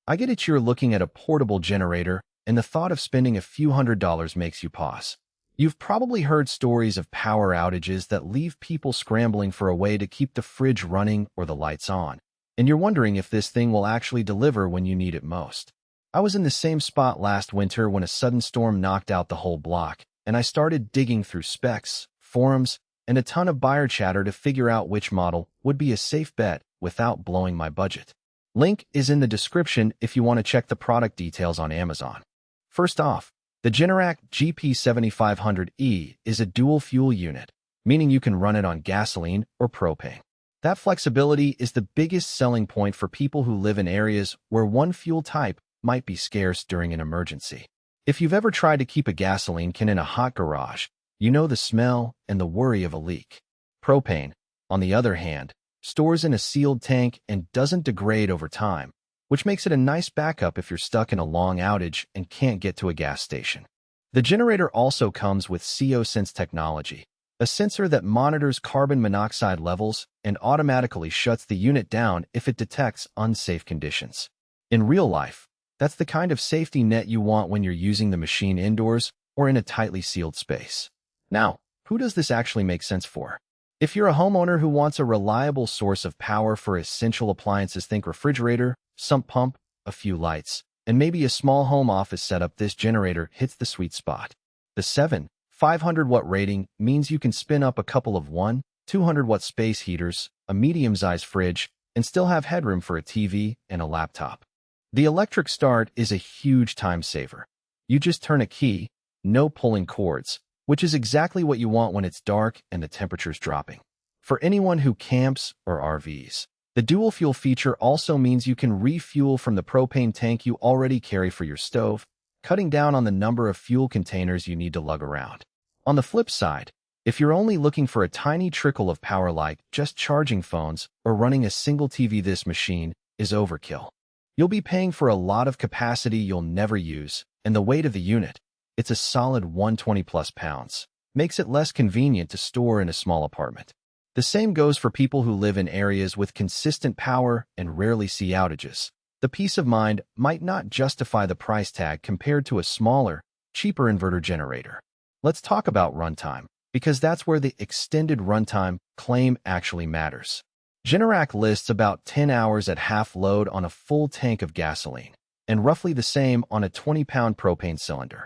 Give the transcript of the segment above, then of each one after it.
I get it, you're looking at a portable generator, and the thought of spending a few $100s makes you pause. You've probably heard stories of power outages that leave people scrambling for a way to keep the fridge running or the lights on, and you're wondering if this thing will actually deliver when you need it most. I was in the same spot last winter when a sudden storm knocked out the whole block, and I started digging through specs, forums, and a ton of buyer chatter to figure out which model would be a safe bet without blowing my budget. Link is in the description if you want to check the product details on Amazon. First off, the Generac GP7500E is a dual-fuel unit, meaning you can run it on gasoline or propane. That flexibility is the biggest selling point for people who live in areas where one fuel type might be scarce during an emergency. If you've ever tried to keep a gasoline can in a hot garage, you know the smell and the worry of a leak. Propane, on the other hand, stores in a sealed tank and doesn't degrade over time, which makes it a nice backup if you're stuck in a long outage and can't get to a gas station. The generator also comes with COsense technology, a sensor that monitors carbon monoxide levels and automatically shuts the unit down if it detects unsafe conditions. In real life, that's the kind of safety net you want when you're using the machine indoors or in a tightly sealed space. Now, who does this actually make sense for? If you're a homeowner who wants a reliable source of power for essential appliances, think refrigerator, sump pump, a few lights, and maybe a small home office setup, this generator hits the sweet spot. The 500-watt rating means you can spin up a couple of 200-watt space heaters, a medium-sized fridge, and still have headroom for a TV and a laptop. The electric start is a huge time saver. You just turn a key, no pulling cords, which is exactly what you want when it's dark and the temperature's dropping. For anyone who camps or RVs, the dual fuel feature also means you can refuel from the propane tank you already carry for your stove, cutting down on the number of fuel containers you need to lug around. On the flip side, if you're only looking for a tiny trickle of power like just charging phones or running a single TV, this machine is overkill. You'll be paying for a lot of capacity you'll never use, and the weight of the unit, it's a solid 120+ pounds, makes it less convenient to store in a small apartment. The same goes for people who live in areas with consistent power and rarely see outages. The peace of mind might not justify the price tag compared to a smaller, cheaper inverter generator. Let's talk about runtime, because that's where the extended runtime claim actually matters. Generac lists about 10 hours at half load on a full tank of gasoline, and roughly the same on a 20-pound propane cylinder.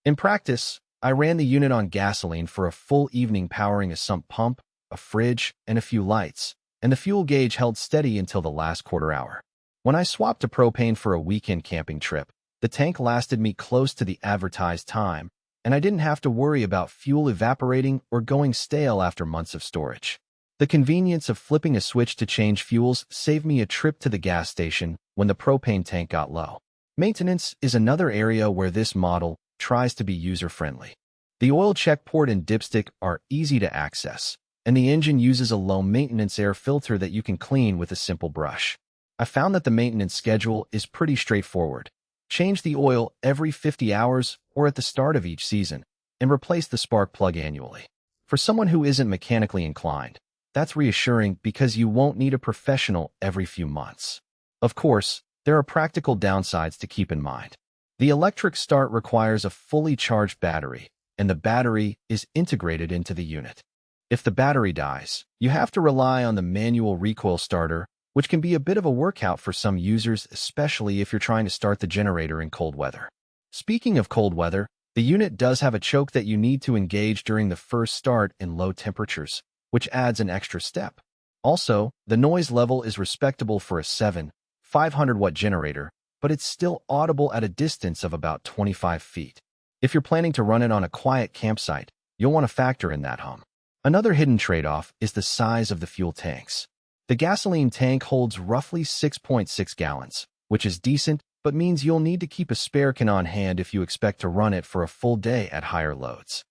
In practice, I ran the unit on gasoline for a full evening powering a sump pump, a fridge, and a few lights, and the fuel gauge held steady until the last quarter hour. When I swapped to propane for a weekend camping trip, the tank lasted me close to the advertised time, and I didn't have to worry about fuel evaporating or going stale after months of storage. The convenience of flipping a switch to change fuels saved me a trip to the gas station when the propane tank got low. Maintenance is another area where this model tries to be user-friendly. The oil check port and dipstick are easy to access, and the engine uses a low-maintenance air filter that you can clean with a simple brush. I found that the maintenance schedule is pretty straightforward. Change the oil every 50 hours or at the start of each season, and replace the spark plug annually. For someone who isn't mechanically inclined, that's reassuring because you won't need a professional every few months. Of course, there are practical downsides to keep in mind. The electric start requires a fully charged battery, and the battery is integrated into the unit. If the battery dies, you have to rely on the manual recoil starter, which can be a bit of a workout for some users, especially if you're trying to start the generator in cold weather. Speaking of cold weather, the unit does have a choke that you need to engage during the first start in low temperatures, which adds an extra step. Also, the noise level is respectable for a 500-watt generator, but it's still audible at a distance of about 25 feet. If you're planning to run it on a quiet campsite, you'll want to factor in that hum. Another hidden trade-off is the size of the fuel tanks. The gasoline tank holds roughly 6.6 gallons, which is decent, but means you'll need to keep a spare can on hand if you expect to run it for a full day at higher loads.